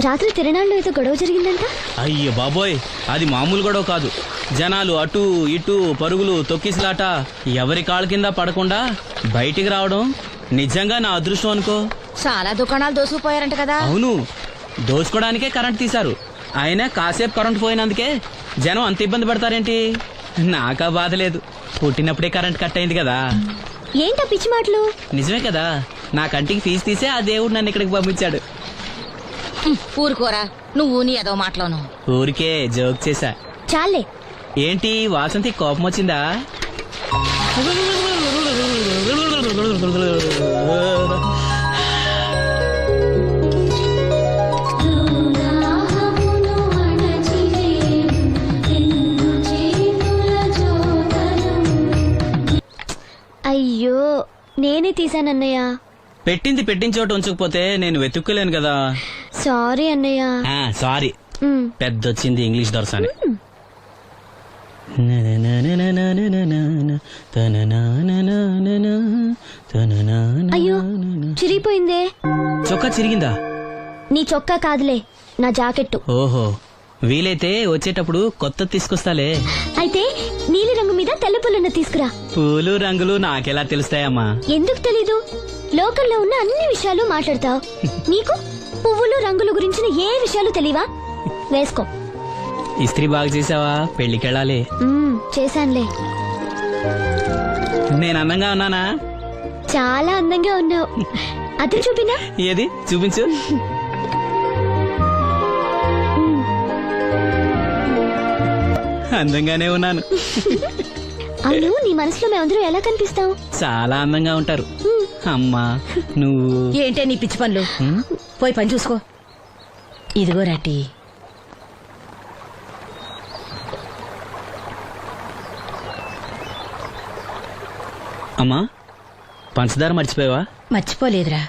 రాత్రి తిరణాల్లో ఏదో గొడవ జరిగిందంట. అయ్యో బాబోయ్, అది మామూలు గొడవ కాదు. జనాలు అటు ఇటు పరుగులు, తొక్కిసలాట, ఎవరి కాళ్ళ కింద పడకుండా బయటికి రావడం నిజంగా నా అదృష్టం అనుకో. చాలా దుకాణాలు దోసుకుపోయారంట కదా. అవును, దోచుకోవడానికే కరెంట్ తీశారు. అయినా కాసేపు కరెంట్ పోయినందుకే జనం అంత ఇబ్బంది పడతారేంటి? నాకా బాధ లేదు, పుట్టినప్పుడే కరెంట్ కట్ అయింది కదా. ఏంటా పిచ్చి మాటలు? నిజమే కదా, నా కంటికి ఫీజు తీసే ఆ దేవుడు నన్ను ఇక్కడికి పంపించాడు. ఊరుకోరా, నువ్వు నీ ఏదో మాటలోను. ఊరికే జోక్ చేశా. చాలే. ఏంటి వాసంతి కోపం వచ్చిందా? అయ్యో, నేనే తీసానన్నయ్య. పెట్టింది పెట్టిన చోట ఉంచకపోతే నేను వెతుక్కోలేను కదా. సారీ అన్నయ్య. సారీ. పెద్దొచ్చింది ఇంగ్లీష్ దొరసాని. అయ్యో, చిరిగిపోయిందే. చొక్కా చిరిగిందా? నీ చొక్కా కాదులే, నా జాకెట్టు. ఓహో, వీలైతే వచ్చేటప్పుడు కొత్త తీసుకొస్తాలే. అయితే నీలి రంగు మీద తెల్ల పుల్లన్న తీసుకురా. పూలు రంగులు నాకెలా తెలుస్తాయమ్మా? ఎందుకు తెలీదు? లోకల్లో ఉన్న అన్ని విషయాలు మాట్లాడతావు. నీకు పువ్వులు రంగుల గురించిన ఏ విషయాలు తెలియవా? వేసుకో. ఇస్త్రీ బాగా చేసావా? పెళ్లికెళ్ళాలి. చేశానులే. నేను అందంగా ఉన్నానా? చాలా అందంగా ఉన్నావు. అది చూపినా? ఏది చూపించు. అందంగానే ఉన్నాను. అవును, నీ మనసులో మేమందరూ ఎలా కనిపిస్తావు? చాలా అందంగా ఉంటారు. అమ్మా నువ్వు ఏంటే నీ పిచ్చి పనులు? పోయి పని చూసుకో. ఇదిగో రాటి. అమ్మా, పంచదార మర్చిపోయావా? మర్చిపోలేదురా,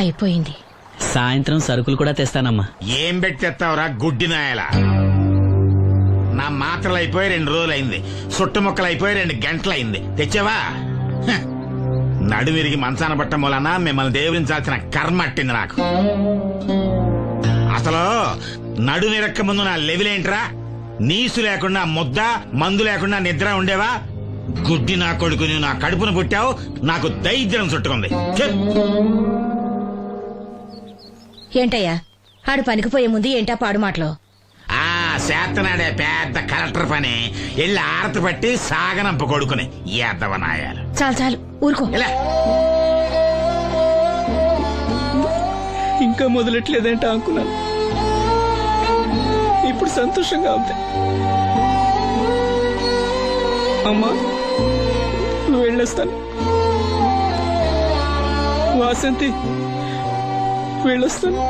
అయిపోయింది. సాయంత్రం సరుకులు కూడా తెస్తానమ్మా. ఏం పెట్టేస్తావురా గుడ్డి నాయల? నా మాత్రలు అయిపోయి 2 రోజులైంది, సుట్టుముక్కలు అయిపోయి 2 గంటలైంది. తెచ్చావా? నడుమిరిగి మంచాన పట్ట మూలన మిమ్మల్ని దేవుడించాల్సిన కర్మ అట్టింది నాకు. అసలు నడుమిరక్క ముందు నా లెవెలేంట్రా? నీసు లేకుండా ముద్ద, మందు లేకుండా నిద్ర ఉండేవా? గుడ్డి నా కొడుకుని నా కడుపును పుట్టావు, నాకు దైద్యం చుట్టుకుంది. ఏంటయ్యా ఆడు పనికి పోయే ముందు ఏంటా పాడు మాటలు? చేతనాడే పెద్ద కలెక్టర్ పని. ఎల్లి ఆరతి పట్టి సాగనంప కొడుకుని ఎద్దవనాయాలు. చాలు చాలు ఊరుకో. ఇంకా మొదలెట్లేదంటే అనుకున్నాను. ఇప్పుడు సంతోషంగా ఉంది. అమ్మా వెళ్ళొస్తాను. వాసంతి వెళ్ళొస్తాను.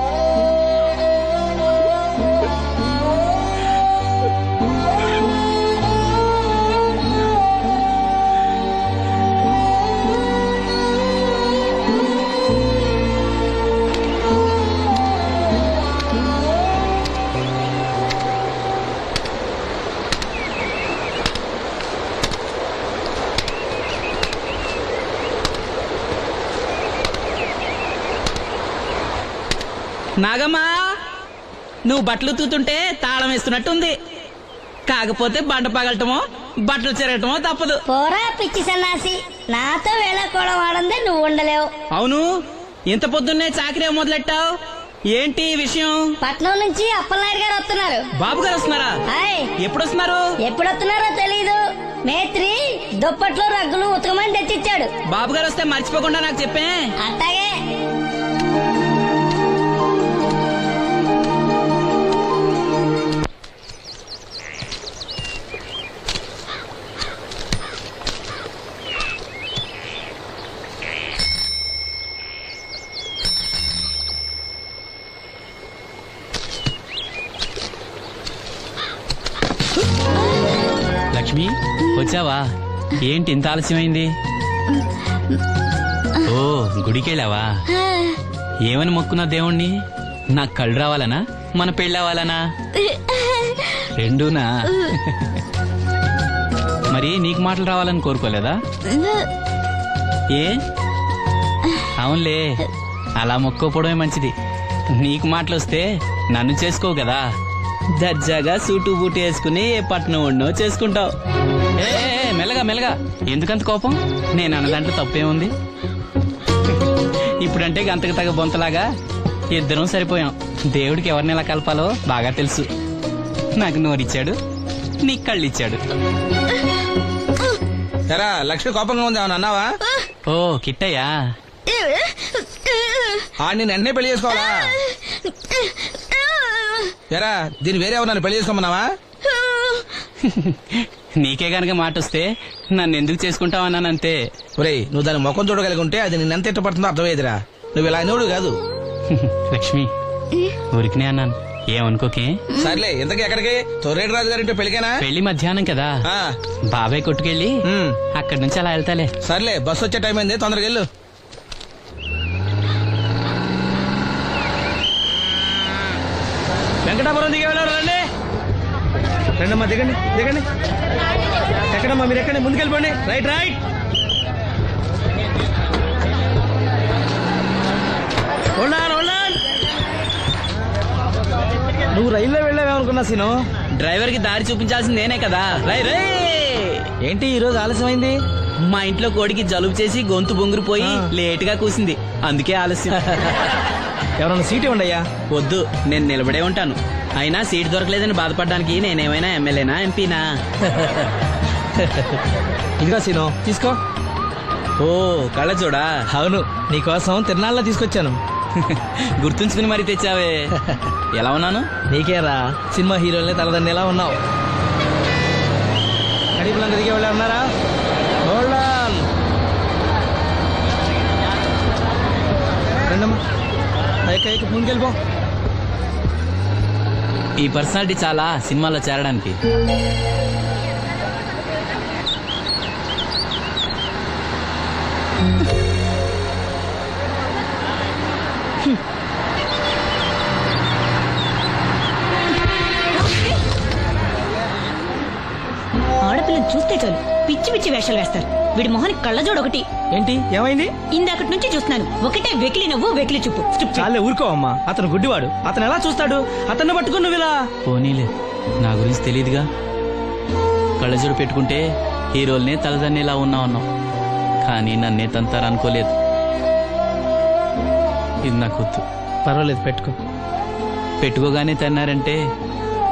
నాగమ్మా, నువ్వు బట్టలు తూతుంటే తాళం వేస్తున్నట్టుంది. కాకపోతే బండ పగలటమో బట్టలు చెరగటమో తప్పదు. పోరా పిచ్చి సన్నాసి, నాతో వేళకోవడం వాడందే నువ్వు ఉండలేవు. అవును, ఇంత పొద్దున్నే చాకరీ మొదలెట్టావు, ఏంటి విషయం? పట్నం నుంచి అప్పలనాయుడు గారు వస్తున్నారు. బాబు గారు వస్తున్నారా? ఎప్పుడు వస్తున్నారు? ఎప్పుడు వస్తున్నారో తెలీదు. మేత్రి దుప్పట్లు రగ్గులు ఉతకమని తెచ్చిచ్చాడు. బాబు గారు వస్తే మర్చిపోకుండా నాకు చెప్పే. అట్టాగే. లక్ష్మి వచ్చావా? ఏంటి ఇంత ఆలస్యమైంది? ఓ, గుడికెళ్ళావా? ఏమని మొక్కున్నా దేవుణ్ణి? నాకు కళ్ళు రావాలనా, మన పెళ్ళవాలనా? రెండూనా? మరి నీకు మాటలు రావాలని కోరుకోలేదా? ఏ అవునులే, అలా మొక్కోపోవడమే మంచిది. నీకు మాటలు వస్తే నన్ను చేసుకోవు కదా, దర్జాగా సూటు బూటు వేసుకుని ఏ పట్నం ఉండో చేసుకుంటావు. ఏ మెల్లగా మెల్లగా, ఎందుకంత కోపం? నేను అన్నదాంట్లో తప్పేముంది? ఇప్పుడంటే గంతకు తగ్గ బొంతలాగా ఇద్దరం సరిపోయాం. దేవుడికి ఎవరిని ఎలా కలపాలో బాగా తెలుసు. నాకు నోరిచ్చాడు, నీకు కళ్ళు ఇచ్చాడు. ఎరా లక్ష్మి కోపంగా ఉంది ఏమన్నా అన్నావా? ఓ కిట్టయ్యా, నేను వెంటనే పెళ్లి చేసుకోవాలా? ఎరా దీన్ని వేరే ఎవరు పెళ్లి చేసుకోమన్నావా? నీకే గనక మాట వస్తే నన్ను ఎందుకు చేసుకుంటావన్నానంతే. ఒరేయ్ నువ్వు దాని ముఖం చూడగలిగి ఉంటే అది నిన్నెంత ఇష్టపడుతుందో అర్థమయ్యేదిరా. నువ్వు ఇలా నోడు కాదు. లక్ష్మి, ఊరికినే అన్నాను, ఏమనుకోకే. సర్లే ఇంతకీ ఎక్కడికి? తొర్రేటి రాజు గారింటే పెళ్లికేనా? పెళ్లి మధ్యాహ్నం కదా, ఆ, బాబాయ్ కొట్టుకెళ్ళి అక్కడి నుంచి అలా వెళ్తాలే. సర్లే బస్సు వచ్చే టైం అయింది, తొందరగా వెళ్ళు. వెంకటాపురం దిగే వెళ్ళారు. రండి రండమ్మా, దిగండి దిగండి. ఎక్కడమ్మా మీరు? ఎక్కండి, ముందుకెళ్ళిపోండి. Right right. నువ్వు రైల్లో వెళ్ళావేమనుకున్నా సీను. డ్రైవర్ కి దారి చూపించాల్సింది నేనే కదా. రై రై. ఏంటి ఈ రోజు ఆలస్యమైంది? మా ఇంట్లో కోడికి జలుబు చేసి గొంతు బొంగురుపోయి లేట్ గా కూసింది, అందుకే ఆలస్యం. ఎవరన్నా సీట్ ఇవ్వండి అయ్యా. వద్దు, నేను నిలబడే ఉంటాను. అయినా సీట్ దొరకలేదని బాధపడడానికి నేనేమైనా ఎమ్మెల్యేనా ఎంపీనా? ఇదిగో సీను తీసుకో. ఓ కళ్ళ చూడా. అవును, నీకోసం తిరునాళ్ళ తీసుకొచ్చాను. గుర్తుంచుకుని మరి తెచ్చావే. ఎలా ఉన్నాను? నీకేరా సినిమా హీరోలనే తలదండి ఎలా ఉన్నావు. కడిపులంక దిగే వాళ్ళు ఉన్నారా? రండమ్మా, ముందుకెళ్ళిపో. ఈ పర్సనాలిటీ చాలా సినిమాలో చేరడానికి. ఆడపిల్లని చూస్తే చాలు పిచ్చి పిచ్చి వేషాలు వేస్తారు. వీడి మొహానికి కళ్ళజోడు ఒకటి. ఏంటి ఏమైంది? ఇందాకటి నుంచి చూస్తున్నాను, ఒకటే వెకిలి నవ్వు వెకిలి చూపు. చాలే ఊరుకో అమ్మా, అతను గుడ్డివాడు. అతను ఎలా చూస్తాడు? అతన్ని పట్టుకుని నువ్వు ఇలా. పోనీలే, నా గురించి తెలియదుగా. కళ్ళజోడు పెట్టుకుంటే హీరోల్నే తలదన్నేలా ఉన్నావు, కానీ నన్నే తంతారనుకోలేదు. ఇది నాకు వద్దు. పర్వాలేదు పెట్టుకో. పెట్టుకోగానే తన్నారంటే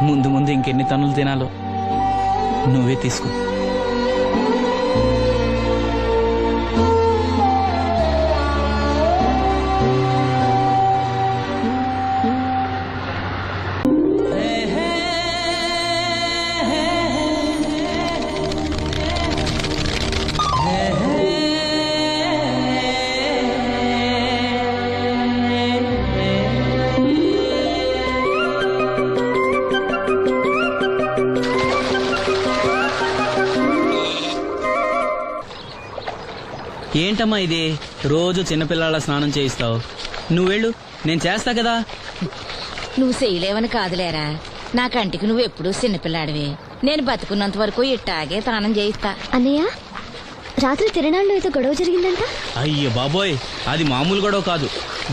ముందు ముందు ఇంకెన్ని తన్నులు తినాలో నువ్వే తీసుకో. ఏంటమ్మా ఇది? రోజు చిన్నపిల్లల స్నానం చేయిస్తావు. నువ్వెళ్ళు, నేను చేస్తా కదా. నువ్వు చేయలేవని కాదులేరా, నా కంటికి నువ్వు ఎప్పుడూ చిన్నపిల్లాడివి. నేను బతుకున్నంత వరకు ఇట్టాగే తానం చేయిస్తా. అన్నయ్య, రాత్రి తిరణాల్లో ఏదో గొడవ జరిగిందంట. అయ్యో బాబోయ్, అది మామూలు గొడవ కాదు.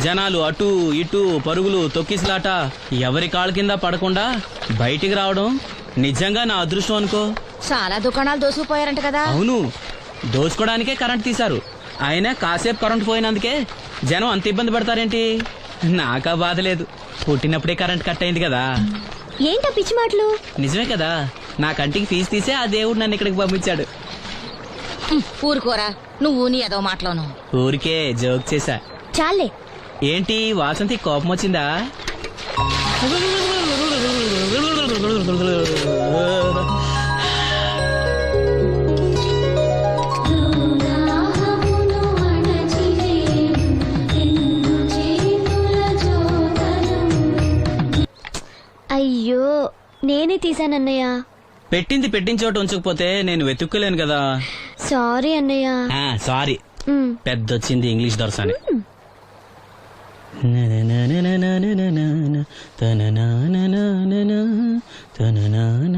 జనాలు అటు ఇటు పరుగులు తొక్కిసలాట, ఎవరి కాళ్ళ కింద పడకుండా బయటికి రావడం నిజంగా నా అదృష్టం అనుకో. చాలా దుకాణాలు దోసుకుపోయారంట కదా. అవును, దోచుకోవడానికే కరెంట్ తీశారు. అయినా కాసేపు కరెంట్ పోయినందుకే జనం అంత ఇబ్బంది పడతారేంటి? నాకా బాధ లేదు, పుట్టినప్పుడే కరెంట్ కట్ అయింది కదా. ఏంటా పిచ్చి మాటలు? నిజమే కదా, నా కంటికి ఫీజు తీసే ఆ దేవుడు నన్ను ఇక్కడికి పంపించాడు. ఊరుకోరా, నువ్వు నీ ఏదో మాటలోను. ఊరికే జోక్ చేశా. చాలే. ఏంటి వాసంతి కోపం వచ్చిందా? అయ్యో, నేనే తీసానన్నయ్య. పెట్టింది పెట్టిన చోట ఉంచకపోతే నేను వెతుక్కోలేను కదా. సారీ అన్నయ్య. సారీ. పెద్దొచ్చింది ఇంగ్లీష్ దొరసాని.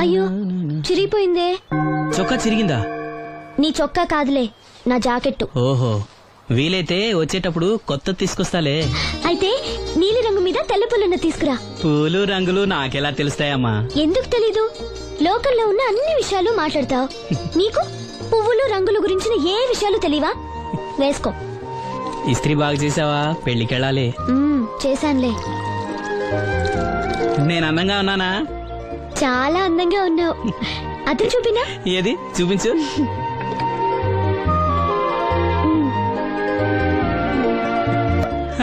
అయ్యో, చిరిగిపోయిందే. చొక్కా చిరిగిందా? నీ చొక్కా కాదులే, నా జాకెట్టు. ఓహో, వీలైతే వచ్చేటప్పుడు కొత్త తీసుకొస్తాలే. అయితే నీలి రంగు మీద తెల్ల పుల్లన్న తీసుకురా. పూలు రంగులు నాకెలా తెలుస్తాయమ్మా? ఎందుకు తెలీదు? లోకల్లో ఉన్న అన్ని విషయాలు మాట్లాడతావు. నీకు పువ్వులు రంగుల గురించిన ఏ విషయాలు తెలియవా? వేసుకో. ఇస్త్రీ బాగా చేసావా? పెళ్లికెళ్ళాలి. చేశానులే. నేను అందంగా ఉన్నానా? చాలా అందంగా ఉన్నావు. అది చూపినా? ఏది చూపించు.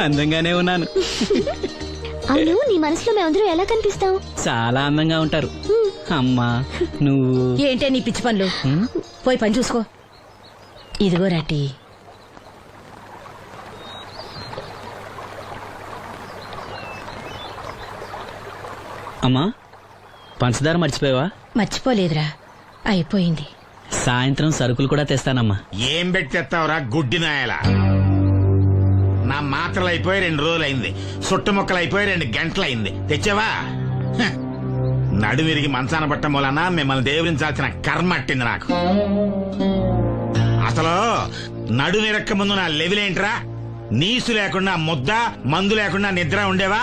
అందంగానే ఉన్నాను. అవును, నీ మనసులో మేమందరూ ఎలా కనిపిస్తావు? చాలా అందంగా ఉంటారు. అమ్మా నువ్వు ఏంటే నీ పిచ్చి పనులు? పోయి పని చూసుకో. ఇదిగో రాటి. అమ్మా పంచదార మర్చిపోయావా? మర్చిపోలేదురా, అయిపోయింది. సాయంత్రం సరుకులు కూడా తెస్తానమ్మా. ఏం పెట్టి తెస్తావురా గుడ్డి నాయలా? నా మాత్రలు అయిపోయి 2 రోజులైంది, సుట్టు ముక్కలు అయిపోయి 2 గంటలైంది. తెచ్చావా? హ. నడుమిరిగి మంచాన పట్టం వలన మిమ్మల్ని దేవుడించాల్సిన కర్మ అట్టింది నాకు. అసలు నడుమిరక్క ముందు నా లెవెలేంట్రా? నీసు లేకుండా ముద్ద మందు లేకుండా నిద్ర ఉండేవా?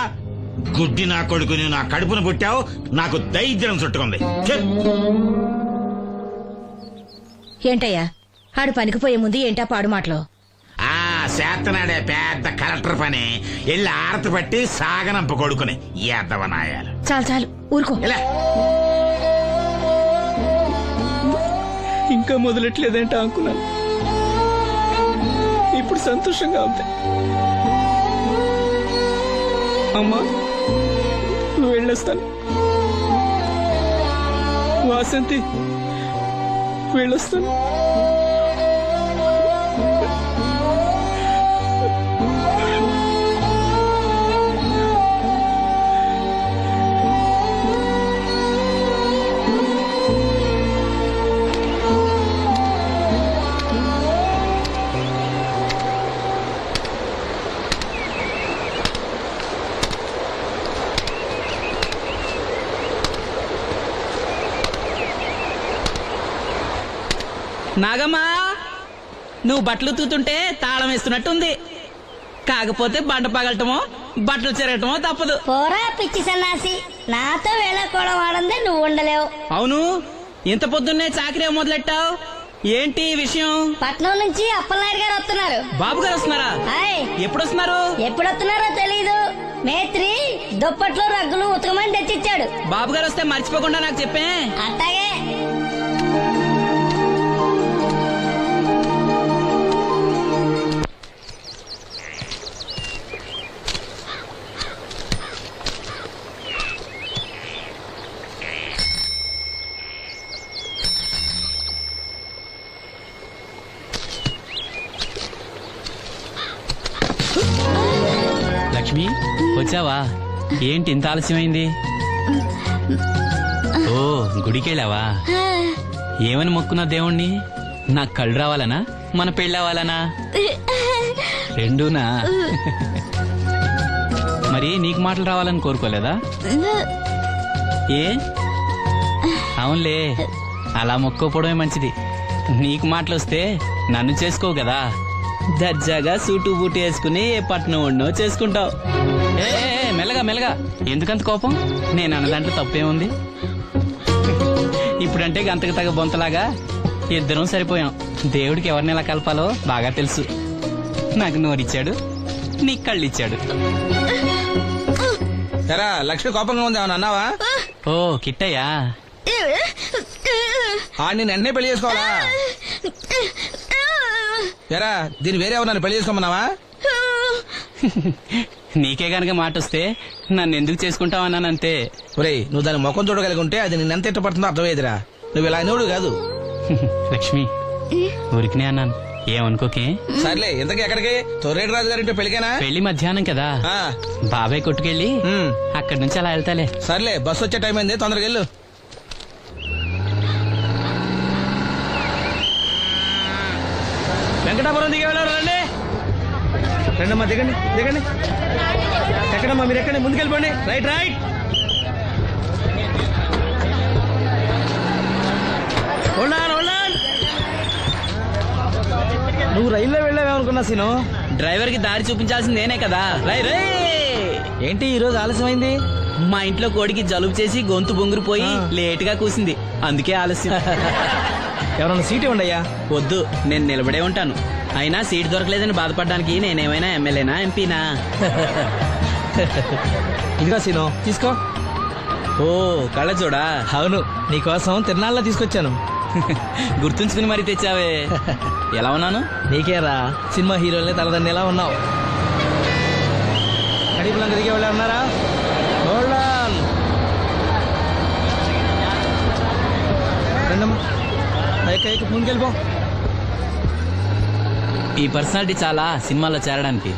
గుడ్డి నా కొడుకు, నువ్వు నా కడుపును పుట్టావు, నాకు దైద్యం చుట్టుకుంది. ఛే! ఏంటయ్యా ఆడు పనికి పోయే ముందు ఏంటా పాడు మాటలు? ఆ చేతనాడే పెద్ద కలెక్టర్ పని ఎల్లి ఆరతి పట్టి సాగనంప కొడుకుని ఎద్దవనాయాలు. చాలు చాలు ఊరుకో. ఇలా ఇంకా మొదలెట్లేదంటే అనుకున్నాను. ఇప్పుడు సంతోషంగా ఉంది. అమ్మా నువ్వు వెళ్ళొస్తాను. వాసంతి వెళ్ళొస్తాను. నాగమ్మా నువ్వు బట్టలు తూతుంటే తాళం వేస్తున్నట్టుంది. కాకపోతే బండ పగలటమో బట్టలు చెరగటమో తప్పదు. పోరా పిచ్చి సన్నాసి, నాతో వేళకోవడం వాడందే నువ్వు ఉండలేవు. అవును, ఇంత పొద్దున్నే చాకరీ మొదలెట్టావు ఏంటి విషయం? పట్నం నుంచి అప్పలనాయుడు గారు వస్తున్నారు. బాబు గారు వస్తున్నారా? హాయ్. ఎప్పుడు వస్తున్నారు? ఎప్పుడు వస్తున్నారో తెలీదు. మేత్రి దుప్పట్లో రగ్గులు ఉతకమని తెచ్చిచ్చాడు. బాబు గారు వస్తే మర్చిపోకుండా నాకు చెప్పే. అట్టాగే. లక్ష్మి వచ్చావా? ఏంటి ఇంత ఆలస్యమైంది? ఓ గుడికెళ్ళావా? ఏమని మొక్కున్నా దేవుణ్ణి? నాకు కళ్ళు రావాలనా, మన పెళ్ళవాలనా? రెండూనా? మరి నీకు మాటలు రావాలని కోరుకోలేదా? ఏ అవునులే, అలా మొక్కోపోవడమే మంచిది. నీకు మాటలు వస్తే నన్ను చేసుకోవు కదా. దర్జాగా సూటు బూటు వేసుకుని ఏ పట్నం ఉండో చేసుకుంటావు. ఏ మెల్లగా మెల్లగా, ఎందుకంత కోపం? నేను అన్నదాంట్లో తప్పేముంది? ఇప్పుడంటే గంతకు తగ్గ బొంతలాగా ఇద్దరం సరిపోయాం. దేవుడికి ఎవరిని ఎలా కలపాలో బాగా తెలుసు. నాకు నోరిచ్చాడు, నీకు కళ్ళు ఇచ్చాడు. ఎరా లక్ష్మి కోపంగా ఉంది, ఏమన్నా అన్నావా? ఓ కిట్టయ్యా, ఆడిని వెంటనే పెళ్లి చేసుకోవాలా? ఎరా దీన్ని వేరే ఎవరు పెళ్లి చేసుకోమన్నావా? నీకే గనక మాట వస్తే నన్ను ఎందుకు చేసుకుంటావన్నానంతే. ఒరేయ్ నువ్వు దాని ముఖం చూడగలిగి ఉంటే అది నిన్నెంత ఇష్టపడుతుందో అర్థమయ్యేదిరా. నువ్వు ఇలా అయినోడు కాదు. లక్ష్మి ఊరికినే అన్నాను, ఏమనుకోకే. సర్లే ఇంతకీ ఎక్కడికి? తొర్రేడు రాజు గారింటే పెళ్లికేనా? పెళ్లి మధ్యాహ్నం కదా, ఆ, బాబాయ్ కొట్టుకెళ్ళి అక్కడి నుంచి అలా వెళ్తాలే. సర్లే బస్సు వచ్చే టైం అయింది, తొందరగా వెళ్ళు. వెంకటాపురం దిగే వెళ్ళారు. రండి రండమ్మా, దిగండి దిగండి. ఎక్కడమ్మా మీరు? ఎక్కండి, ముందుకెళ్ళిపోండి. Right right. నువ్వు రైల్లో వెళ్ళావేమనుకో. అనుకున్నా సీను. డ్రైవర్ కి దారి చూపించాల్సింది నేనే కదా. రై రే. ఏంటి ఈ రోజు ఆలస్యమైంది? మా ఇంట్లో కోడికి జలుబు చేసి గొంతు బొంగురుపోయి లేట్ గా కూసింది, అందుకే ఆలస్యం. ఎవరన్నా సీట్ ఇవ్వండి అయ్యా. వద్దు, నేను నిలబడే ఉంటాను. అయినా సీట్ దొరకలేదని బాధపడడానికి నేనేమైనా ఎమ్మెల్యేనా ఎంపీనా? ఇదిగా సీను తీసుకో. ఓ కళ్ళ చూడా. అవును, నీకోసం తిరునాళ్ళ తీసుకొచ్చాను. గుర్తుంచుకుని మరి తెచ్చావే. ఎలా ఉన్నాను? నీకేరా సినిమా హీరోలనే తలదండి ఎలా ఉన్నావు? కడిపులంక దిగే వాళ్ళు ఉన్నారా? రండమ్మా, ముందుకెళ్ళిపో. ఈ పర్సనాలిటీ చాలా సినిమాలో చేరడానికి.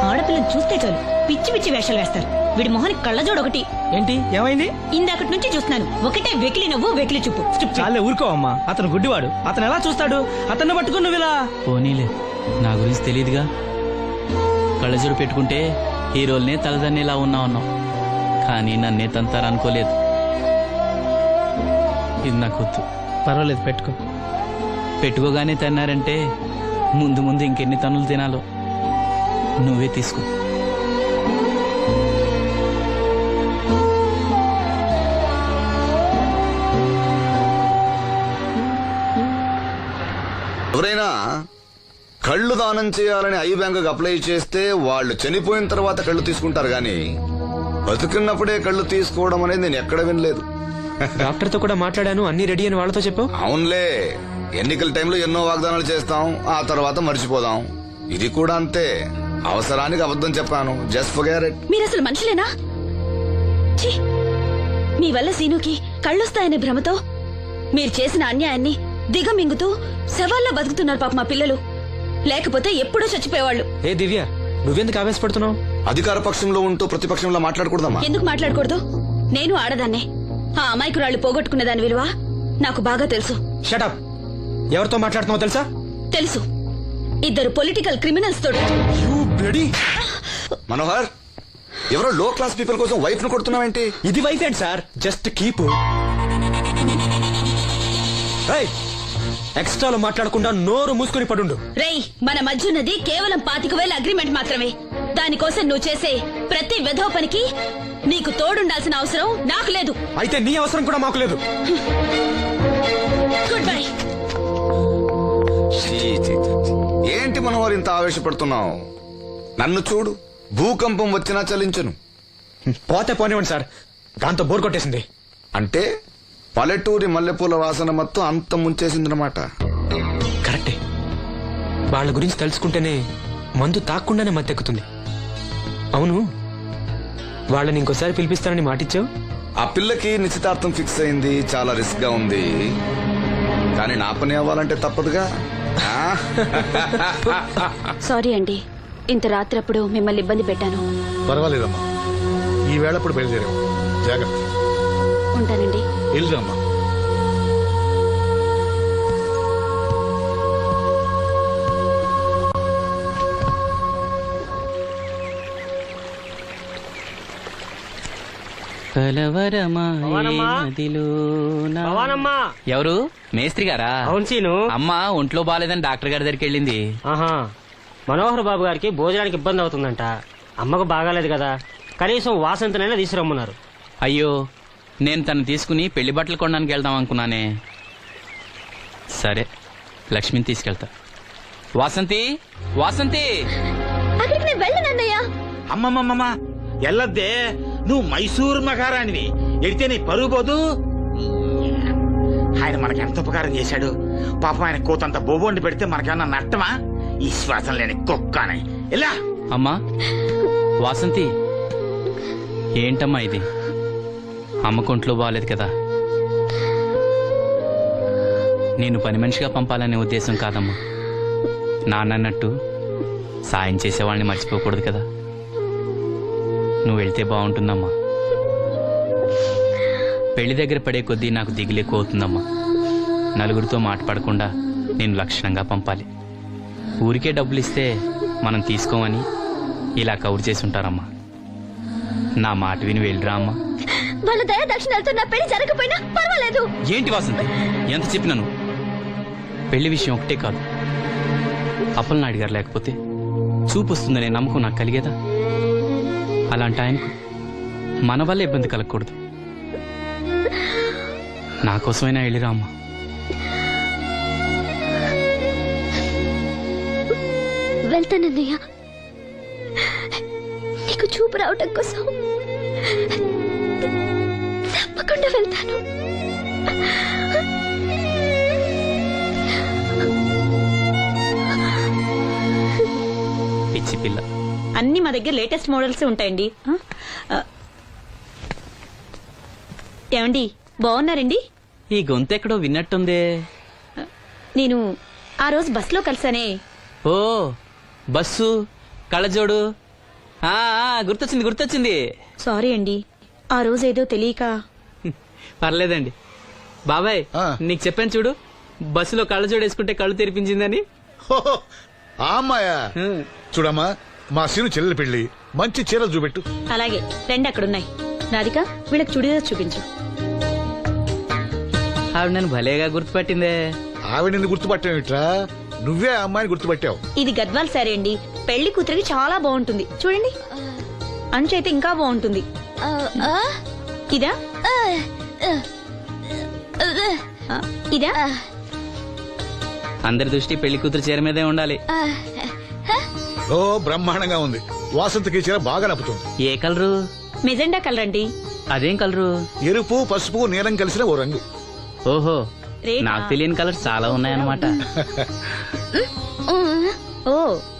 ఆడపిల్లని చూస్తే చాలు పిచ్చి పిచ్చి వేషాలు వేస్తారు. వీడి మొహానికి కళ్ళజోడు ఒకటి. ఏంటి ఏమైంది? ఇందాకటి నుంచి చూస్తున్నాను, ఒకటే వెకిలి నవ్వు వెకిలి చూపు. చాలే ఊరుకో అమ్మా, అతను గుడ్డివాడు. అతను ఎలా చూస్తాడు? అతన్ని పట్టుకుని నువ్వు ఇలా. పోనీలే, నా గురించి తెలియదుగా. కళ్ళజోడు పెట్టుకుంటే హీరోల్నే తలదన్నేలా ఉన్నావు, కానీ నన్నే తంతారనుకోలేదు. ఇది నాకు వద్దు. పర్వాలేదు, పెట్టుకో. పెట్టుకోగానే తన్నారంటే ముందు ముందు ఇంకెన్ని తన్నులు తినాలో నువ్వే తీసుకో. ఎవరైనా కళ్ళు దానం చేయాలని ఐ బ్యాంకుకి అప్లై చేస్తే వాళ్ళు చనిపోయిన తర్వాత కళ్ళు తీసుకుంటారు గాని బతుకున్నప్పుడే కళ్ళు తీసుకోవడం అనేది నేను ఎక్కడ వినలేదు. డాక్టర్ తో కూడా మాట్లాడాను, అన్ని రెడీ అని వాళ్ళతో చెప్పావు. అవునులే, ఎన్నికల టైంలో ఎన్నో వాగ్దానాలు చేస్తాం, ఆ తర్వాత మర్చిపోదాం. ఇది కూడా అంతే, అవసరానికి అబద్ధం చెప్పాను. Just forget it. మీరు అసలు మనుషులేనా? ఛీ! మీ వల్ల సీనుకి కళ్ళొస్తాయనే భ్రమతో మీరు చేసిన అన్యాయాన్ని దిగమింగుతూ శవాల్లో బతుకుతున్నారు పాప మా పిల్లలు. లేకపోతే ఎప్పుడూ చచ్చిపోయేవాళ్ళు. ఏ దివ్య, నువ్వెందుకు ఆవేశపడుతున్నావు? అధికార పక్షంలో ఉంటూ ప్రతిపక్షంలో మాట్లాడకూడదమ్మా. ఎందుకు మాట్లాడకూడదు? నేను ఆడదాన్నే. ఆ అమాయకురాళ్ళు పోగొట్టుకున్న దాని విలువ నాకు బాగా తెలుసు. షటప్. ఎవరితో మాట్లాడుతున్నావు తెలుసా? తెలుసు. ఇద్దరు పొలిటికల్ క్రిమినల్స్ తోడు. మనోహర్, ఎవరో లో క్లాస్ పీపుల్ కోసం వైఫ్ ను కొడుతున్నావేంటి? ఇది వైఫ్ ఏంటి సార్? Just keep. ఎక్స్ట్రాలో మాట్లాడకుండా నోరు మూసుకుని పడుండు. రేయ్, మన మధ్య ఉన్నది కేవలం 25,000 అగ్రిమెంట్ మాత్రమే. దానికోసం నువ్వు చేసే ప్రతి వెధవ పనికి నీకు తోడుండాల్సిన అవసరం నాకు లేదు. అయితే నీ అవసరం కూడా మాకు లేదు. Good bye. ఛీ, ఛీ, ఛీ. ఏంటి మనోహర్ ఇంత ఆవేశపడుతున్నావు? నన్ను చూడు, భూకంపం వచ్చినా చలించను. పోతే పోనివ్వండి సార్, దాంతో బోర్ కొట్టేసింది. అంటే పల్లెటూరి మల్లెపూల వాసన మొత్తం అంత ముంచేసిందనమాట. కరెక్టే. వాళ్ళ గురించి తెలుసుకుంటేనే మందు తాక్కుండానే మత్తెక్కుతుంది. అవును, వాళ్ళని ఇంకోసారి పిలిపిస్తానని మాటిచ్చావు. ఆ పిల్లకి నిశ్చితార్థం ఫిక్స్ అయింది, చాలా రిస్క్ గా ఉంది. కానీ నా పని అవ్వాలంటే తప్పదుగా. సారీ అండి, ఇంత రాత్రప్పుడు మిమ్మల్ని ఇబ్బంది పెట్టాను. పర్వాలేదమ్మా, ఈ వేళప్పుడు బయలుదేరాము. జాగ్రత్త. ఉంటానండి. వెళ్దామా. ఎవరు? మేస్త్రి గారా? అవును సీను. అమ్మ ఒంట్లో బాగాలేదని డాక్టర్ గారి దగ్గరికి వెళ్ళింది. ఆహా, మనోహర్ బాబు గారికి భోజనానికి ఇబ్బంది అవుతుందంట. అమ్మకు బాగాలేదు కదా, కనీసం వాసంతనైనా తీసుకురమ్మన్నారు. అయ్యో, నేను తను తీసుకుని పెళ్లి బట్టలు కొనడానికి వెళ్దాం అనుకున్నానే. సరే, లక్ష్మిని తీసుకెళ్తా. వాసంతి, వాసంతి. అక్కడికి నేను వెళ్ళనన్నయ్యా. అమ్మమ్మమ్మ ఎల్లద్దే, నువ్వు మైసూరు మహారాణివి. ఎడితే నీ పరుగు పోదు. ఆయన మనకి ఎంత ఉపకారం చేశాడు. పాపం ఆయన కోతంత బోబోండి పెడితే మనకేమన్నా నట్టమా? ఈ శ్వాసం లేని కుక్కని. ఇలా అమ్మా వాసంతి, ఏంటమ్మా ఇది? అమ్మకు ఒంట్లో బాగాలేదు కదా. నేను పని మనిషిగా పంపాలనే ఉద్దేశం కాదమ్మా. నాన్నన్నట్టు సాయం చేసేవాళ్ళని మర్చిపోకూడదు కదా. నువ్వు వెళ్తే బాగుంటుందమ్మా. పెళ్లి దగ్గర పడే కొద్దీ నాకు దిగులు ఎక్కువ అవుతుందమ్మా. నలుగురితో మాట పడకుండా నేను లక్షణంగా పంపాలి. ఊరికే డబ్బులు ఇస్తే మనం తీసుకోమని ఇలా కవర్ చేసి ఉంటారమ్మా. నా మాట విని వెళ్ళిరా అమ్మా. వాళ్ళ దయ దక్షిణాలతో నా పెళ్లి జరగకపోయినా పర్వాలేదు. ఏంటి వాసంతి ఎంత చెప్పినాను? పెళ్లి విషయం ఒకటే కాదు, అప్పలనాయుడు గారు లేకపోతే చూపు వస్తుందనే నమ్మకం నాకు కలిగేదా? అలాంటి ఆయనకు మన వల్ల ఇబ్బంది కలగకూడదు. నా కోసమైనా వెళ్ళిరా అమ్మా. వెళ్తానన్నయ్య, నీకు చూపు రావటం కోసం తప్పకుండా వెళ్తాను. పిచ్చి పిల్ల. అన్ని మా దగ్గర లేటెస్ట్ మోడల్స్ ఉంటాయండి. ఏమండి బాగున్నారండి? ఈ గొంతు ఎక్కడో విన్నట్టుందే. నేను ఆ రోజు బస్సులో కలిసానే. ఓ బస్సు కళ్ళజోడు, గుర్తొచ్చింది గుర్తొచ్చింది. సారీ అండి, ఆ రోజు ఏదో తెలియక. పర్లేదండి బాబాయ్, నీకు చెప్పాను చూడు, బస్సులో కళ్ళజోడు వేసుకుంటే కళ్ళు తెరిపించిందని. ఆ అమ్మాయా? చూడమ్మా, మా సీను చెల్లెలి పెళ్లి, మంచి చీరలు చూపెట్టు. అలాగే రెండు అక్కడున్నాయి. రాధిక, వీళ్ళకి చుడిదార్ చూపించు. ఆవిడ నన్ను భలేగా గుర్తుపట్టిందే. ఆవిడ నిన్ను గుర్తుపట్టావిట్రా? నువ్వే ఆ అమ్మాయిని గుర్తుపట్టావు. ఇది గద్వాల్ సారీ అండి, పెళ్లి కూతురికి చాలా బాగుంటుంది. చూడండి, అంచు అయితే ఇంకా బాగుంటుంది. ఇదా ఇదా? అందరి దృష్టి పెళ్లి కూతురు చీర మీదే ఉండాలి. ఓ బ్రహ్మాండంగా ఉంది. వాసంతకి చీర బాగా నప్పుతుంది. ఏ కలరు? మెజెండా కలర్ అండి. అదేం కలరు? ఎరుపు, పసుపు, నీలం కలిసిన ఓ రంగు. ఓహో, నాకు తెలియని కలర్స్ చాలా ఉన్నాయన్నమాట. ఓ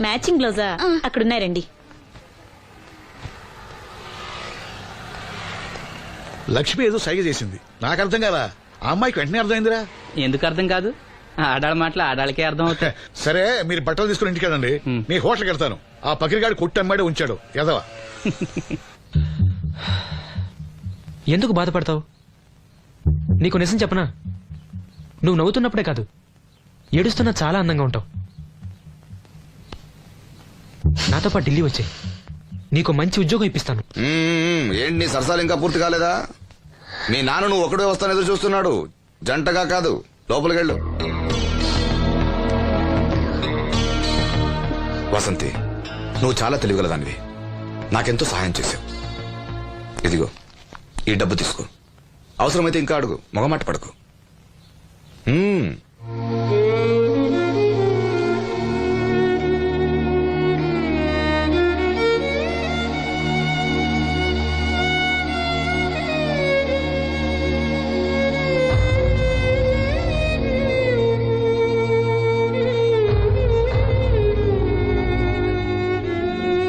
మ్యాచింగ్ బ్లౌజా? అక్కడున్నాయి రండి. లక్ష్మి ఏదో సైగ చేసింది, నాకు అర్థం కదా. ఆ అమ్మాయికి వెంటనే అర్థమైందిరా. ఎందుకు అర్థం కాదు? ఆడాళ్ళ మాటలు ఆడాళ్ళకే అర్థం అవుతాయి. సరే, మీరు బట్టలు తీసుకుని ఇంటికి వెళ్ళండి. నీ హోటల్కి వెళ్తాను. ఆ పకిరిగాడు కొట్టి అమ్మాడే ఉంచాడు ఎదవా. ఎందుకు బాధపడతావు? నీకు నిజం చెప్పనా, నువ్వు నవ్వుతున్నప్పుడే కాదు, ఏడుస్తున్నా చాలా అందంగా ఉంటావు. నాతో పాటు ఢిల్లీ వచ్చాయి, నీకు మంచి ఉద్యోగం ఇప్పిస్తాను. ఏంటి నీ సరసాలు ఇంకా పూర్తి కాలేదా? మీ నాన్న నువ్వు ఒకడే వస్తాను ఎదురు చూస్తున్నాడు, జంటగా కాదు. లోపలికెళ్ళు. వసంతి, నువ్వు చాలా తెలివిగలదానివి, నాకెంతో సహాయం చేశావు. ఇదిగో ఈ డబ్బు తీసుకో, అవసరమైతే ఇంకా అడుగు, మొగమాట పడకు.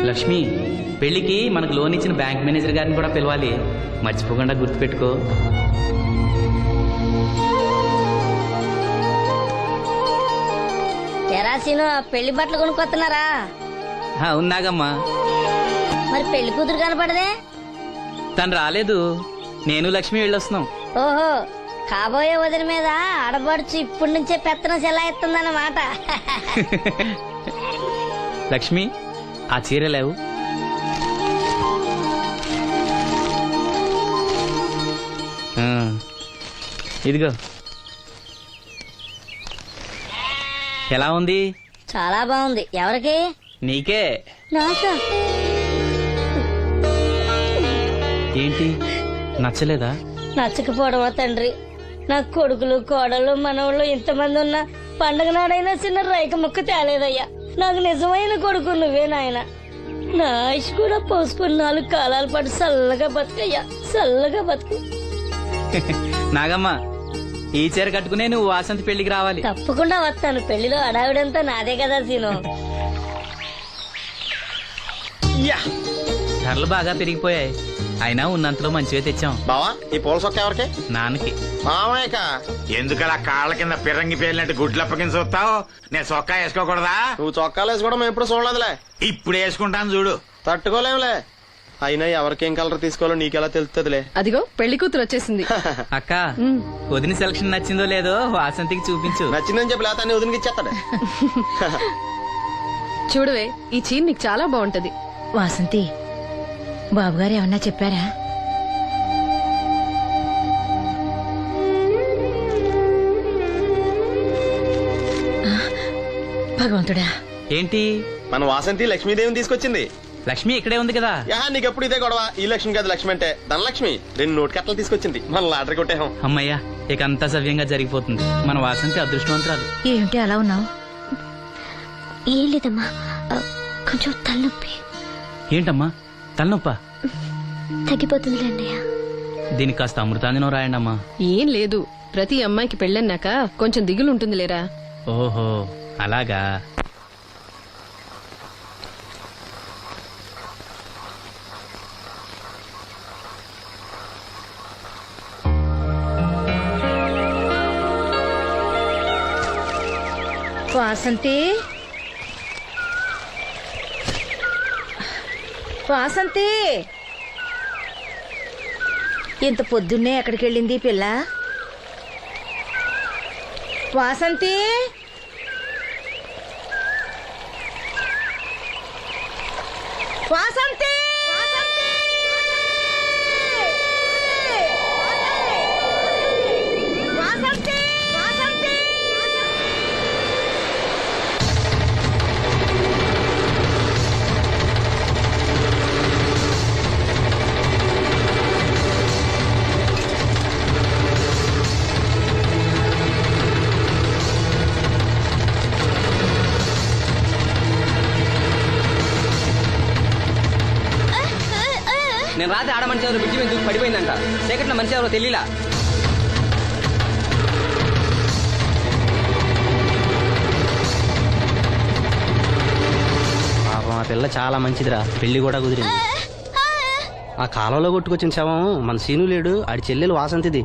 లక్ష్మి, పెళ్లికి మనకు లోన్ ఇచ్చిన బ్యాంక్ మేనేజర్ గారిని కూడా పిలవాలి, మర్చిపోకుండా గుర్తుపెట్టుకో. తెరాసీను పెళ్లి బట్టలు కొనుక్కొస్తున్నారా? ఉన్నాగమ్మా. మరి పెళ్లి కూతురు కనపడదే? తను రాలేదు, నేను లక్ష్మి వెళ్ళొస్తున్నాం. ఓహో, కాబోయే వదిన మీద ఆడబడుచు ఇప్పటి నుంచే పెత్తనం చెల్లాయిస్తుందన్నమాట. లక్ష్మి, ఆ చీర లేవు. ఇదిగో. ఎలా ఉంది? చాలా బాగుంది. ఎవరికి? నీకే. నాకా? ఏంటి, నచ్చలేదా? నచ్చకపోవడమా తండ్రి? నా కొడుకులు, కోడలు, మనవాళ్ళు ఇంతమంది ఉన్నా పండగ నాడైనా చిన్న రైక ముక్క తేలేదయ్యా. నాకు నిజమైన కొడుకు నువ్వే నాయన. నా ఆయుష్ కూడా పోసుకుని 4 కాలాల పాటు చల్లగా బతుకయ్యా, చల్లగా బతుకు. నాగమ్మ, ఈ చీర కట్టుకునే నువ్వు వాసంతి పెళ్లికి రావాలి. తప్పకుండా వస్తాను. పెళ్లిలో అడావిడంతా నాదే కదా సీను. ధరలు బాగా పెరిగిపోయాయి, అయినా ఉన్నంతలో మంచివే తెచ్చాం. బావా, ఈ పూల సొక్క ఎవరికి? నాన్నకి. మామయ్యక. ఎందుకలా కాళ్ళ కింద పిరంగి పేలినట్టు గుడ్లప్పకింద చూస్తావు? నేను చొక్కా వేసుకోకూడదా? నువ్వు చొక్కాలు వేసుకోవడం ఎప్పుడు చూడలేదులే. ఇప్పుడు వేసుకుంటాను చూడు. తట్టుకోలేములే. అయినా ఎవరికేం కలర్ తీసుకోవాలో నీకెలా తెలుస్తుందిలే. అదిగో పెళ్లి కూతురు వచ్చేసింది. అక్క, వదిన సెలక్షన్ నచ్చిందో లేదో వాసంతికి చూపించు. నచ్చిందని చెప్పి లేత వదినకి ఇచ్చేస్తాడు. చూడవే, ఈ చీర నీకు చాలా బాగుంటది. వాసంతి, బాబుగారు ఏమన్నా చెప్పారా? భగవంతుడా, ఏంటి? మన వాసంతి లక్ష్మీదేవిని తీసుకొచ్చింది. లక్ష్మి ఇక్కడే ఉంది కదా. నీకు ఎప్పుడు ఇదే గొడవ. ఈ లక్ష్మి కాదు, లక్ష్మి అంటే ధనలక్ష్మి. 2 నోటు కట్టలు తీసుకొచ్చింది. మన లాటరీ కొట్టేహం. అమ్మయ్యా, ఇక అంతా సవ్యంగా జరిగిపోతుంది. మన వాసంతి అదృష్టవంతురాలు. ఏమిటి అలా ఉన్నావు? ఏం లేదమ్మా, కొంచెం తలనొప్పి. ఏంటమ్మా తలనొప్పా? తగ్గిపోతుంది అన్నయ్య. దీనికి కాస్త అమృతాంజనం రాయండి అమ్మా. ఏం లేదు, ప్రతి అమ్మాయికి పెళ్ళన్నాక కొంచెం దిగులు ఉంటుంది లేరా. ఓహో అలాగా. వాసంతి, వాసంతి, ఇంత పొద్దున్నే ఎక్కడికి వెళ్ళింది పిల్ల? వాసంతి, వాసంతి, వాసంతి, వాసంతి. నేను రాత్రి ఆడ మనిషి ఎవరు బ్రిడ్జి మీద దూకి పడిపోయిందంట. చీకట్లో మనిషి ఎవరో తెలియలా. పాపం ఆ పిల్ల చాలా మంచిదిరా, పెళ్లి కూడా కుదిరింది. ఆ కాలంలో కొట్టుకొచ్చిన శవం మన సీను లేడు, ఆడి చెల్లెలు వాసంతిది.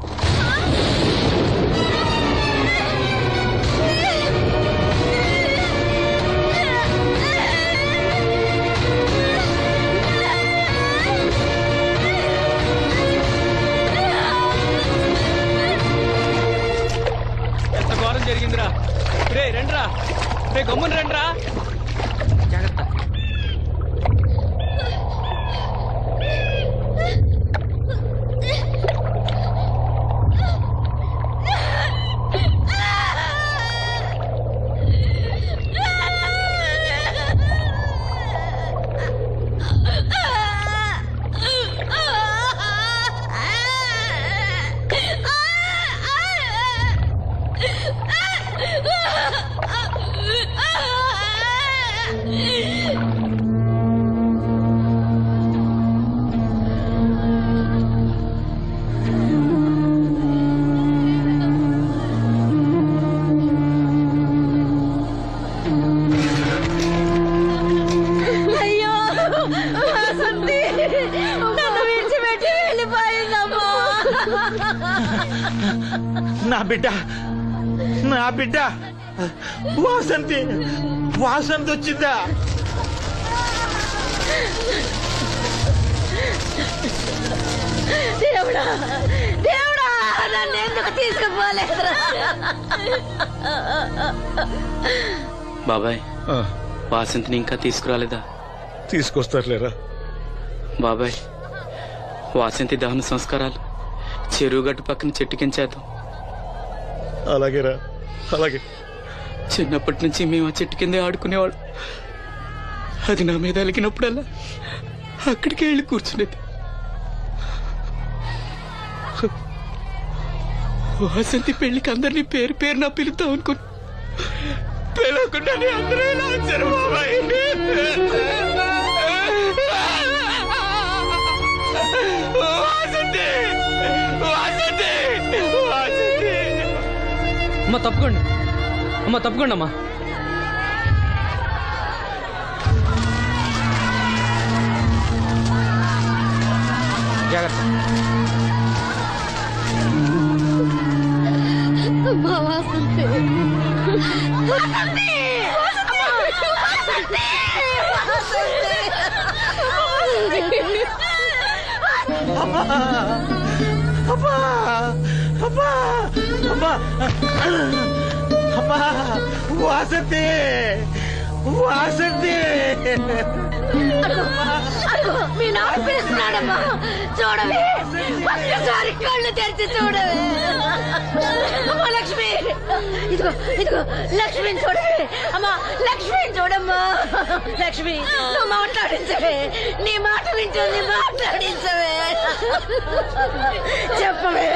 జరిగిందిరా. రే రండ్రా, రే గమ్మున రండ్రా. జాగ్రత్త. నా బిడ్డ, నా బిడ్డ వాసంతి, వాసంతి వచ్చిందా? దేవుడా, దేవుడా, నన్ను ఎందుకు తీసుకుపోలేదురా? బాబాయ్, వాసంతిని ఇంకా తీసుకురాలేదా? తీసుకొస్తారులేరా బాబాయ్. వాసంతి దహన సంస్కారాలు చెరువు గట్టు పక్కన చెట్టు కించేద్దాం. అలాగేరా, అలాగే. చిన్నప్పటి నుంచి మేము ఆ చెట్టు కిందే ఆడుకునేవాడు. అది నా మీద అలిగినప్పుడల్లా అక్కడికి వెళ్ళి కూర్చునేది. వాసంతి పెళ్లికి అందరినీ పేరు పేరు నా పిలుద్దాం అనుకుని పిలవకుండానే అందరూ ఇలా వచ్చారు బాబాయ్. వాసంతి, వాసంతి, వాసంతి. అమ్మ తప్పుకోండి, అమ్మ తప్పుకోండి అమ్మా. జాగ్రత్త. వాసంతి, వాసంతి మీ నాన్న పిలుస్తున్నాడమ్మా చూడవే ఒక్కసారి కళ్ళు తెరిచి చూడవే అమ్మా లక్ష్మి ఇదిగో ఇదిగో లక్ష్మిని చూడవే అమ్మా లక్ష్మిని చూడమ్మా లక్ష్మి నువ్వు మాట్లాడించవే నీ మాట వింటుంది మాట్లాడించవే చెప్పవే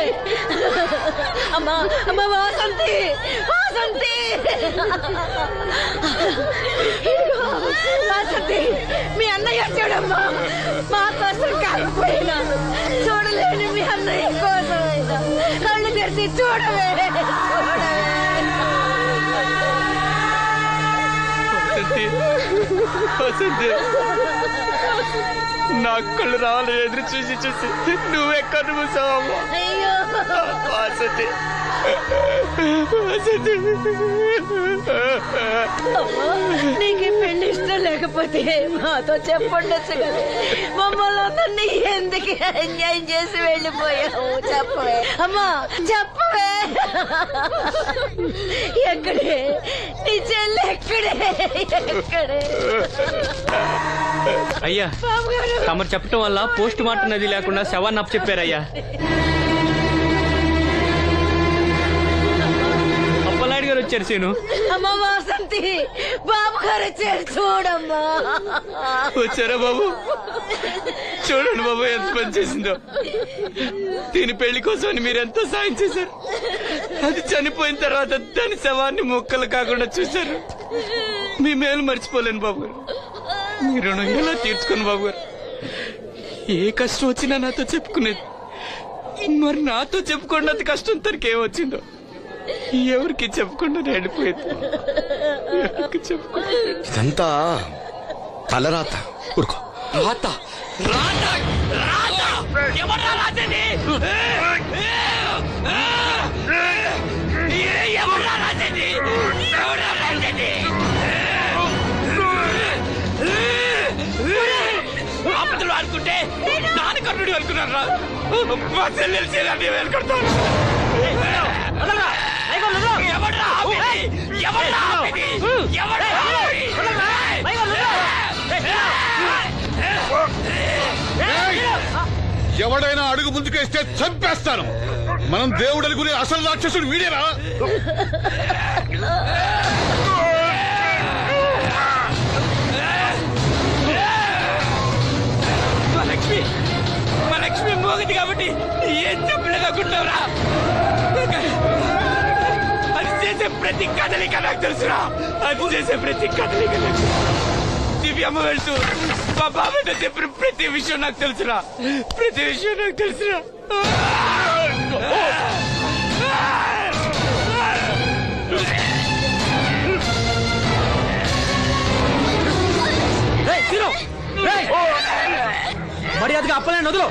అమ్మా అమ్మ వాసంతి వాసంతి వాసంతి మీ అన్నయ్య చూడమ్మా మా కోసం కాకపోయినా చూడలేని మీ అన్నయ్య కోసమైనా కళ్ళు తెరిచి చూడవే నా కళ్ళు రావాలని ఎదురు చూసి చూసి నువ్వెక్కడ మూసావమ్మా అయ్యో నీకు పెళ్లి ఇష్టం లేకపోతే మాతో చెప్పండొచ్చు కదా మమ్మల్ని అందరినీ ఎందుకు అన్యాయం చేసి వెళ్ళిపోయావు చెప్పవే అమ్మా చెప్పవే ఎక్కడే నీ చెల్లి ఎక్కడే ఎక్కడే అయ్యా తమరు చెప్పటం వల్ల పోస్ట్ మార్టం నది లేకుండా శవాన్ని అప్పు చెప్పారయ్యా అప్పలాడి గారు వచ్చారు సీను అమ్మ వాసంతి బాబు గారు వచ్చారు చూడమ్మా వచ్చారా బాబు చూడండి బాబు ఎంత పని చేసిందో దీని పెళ్లి కోసం మీరు ఎంతో సాయం చేశారు అది చనిపోయిన తర్వాత దాని శవాన్ని మొక్కలు కాకుండా చూశారు మీ మేలు మర్చిపోలేను బాబు గారు మీ రుణం ఎలా తీర్చుకోను బాబు గారు ఏ కష్టం వచ్చినా నాతో చెప్పుకునేది మరి నాతో చెప్పుకున్నది కష్టం తనకేమొచ్చిందో ఎవరికి చెప్పకుండా వెళ్ళిపోయింది ఎవరికి చెప్పకుండా ఇదంతా తలరాత ఊరుకో రాత రాత రాత ఎవరా రాజని ఎవరా రాజని ఎవరా రాజని ఆపదలు అనుకుంటే నాన్న కర్ణుడు అనుకున్నారా మా చెల్లెలు చెల్లి వెళ్ళుకుంటాను ఎవడైనా అడుగు ముందుకేస్తే చంపేస్తాను. మనం దేవుడు అనుకునే అసలు రాక్షసుడు వీడేరా? మా లక్ష్మి మోగది కాబట్టి ఏం చెప్పలేదనుకుంటున్నావురా? అది చేసే ప్రతి కదలిక నాకు తెలుసురా. అది చేసే ప్రతి కదలిక దివ్యమ్మ వెళ్తూ మా బాబాయ్తో చెప్పిన ప్రతి విషయం నాకు తెలుసురా. ప్రతి విషయం నాకు తెలుసురా. మర్యాదగా అప్పలేని వదులు,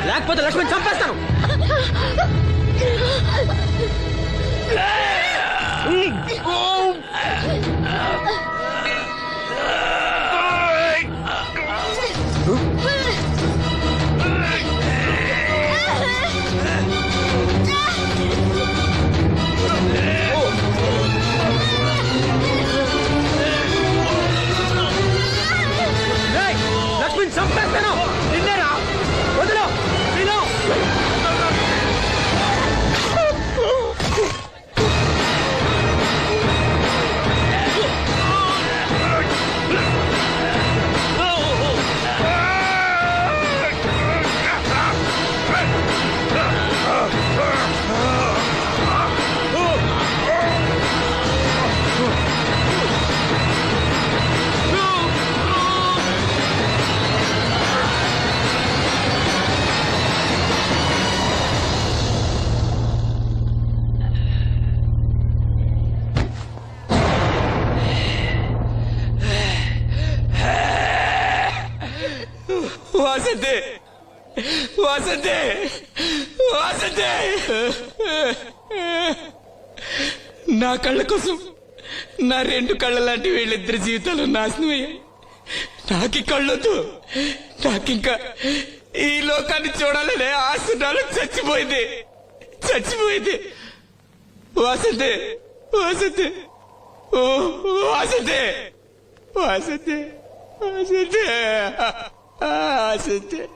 లేకపోతే లక్ష్మణ్ చంపేస్తాను. లక్ష్మణ్ చంపేస్తాను. నిన్నేరా వదులు. వాసంతి, వాసంతి, వాసంతి, నా కళ్ళ కోసం నా రెండు కళ్ళ లాంటి వీళ్ళిద్దరి జీవితాలు నాశనం అయ్యాయి. నాకి కళ్ళొద్దు, నాకింకా ఈ లోకాన్ని చూడాలనే ఆశ నాలో చచ్చిపోయింది. వాసంతి, వాసంతి, వాసంతి వాసంతి వాసంతి వాసంతి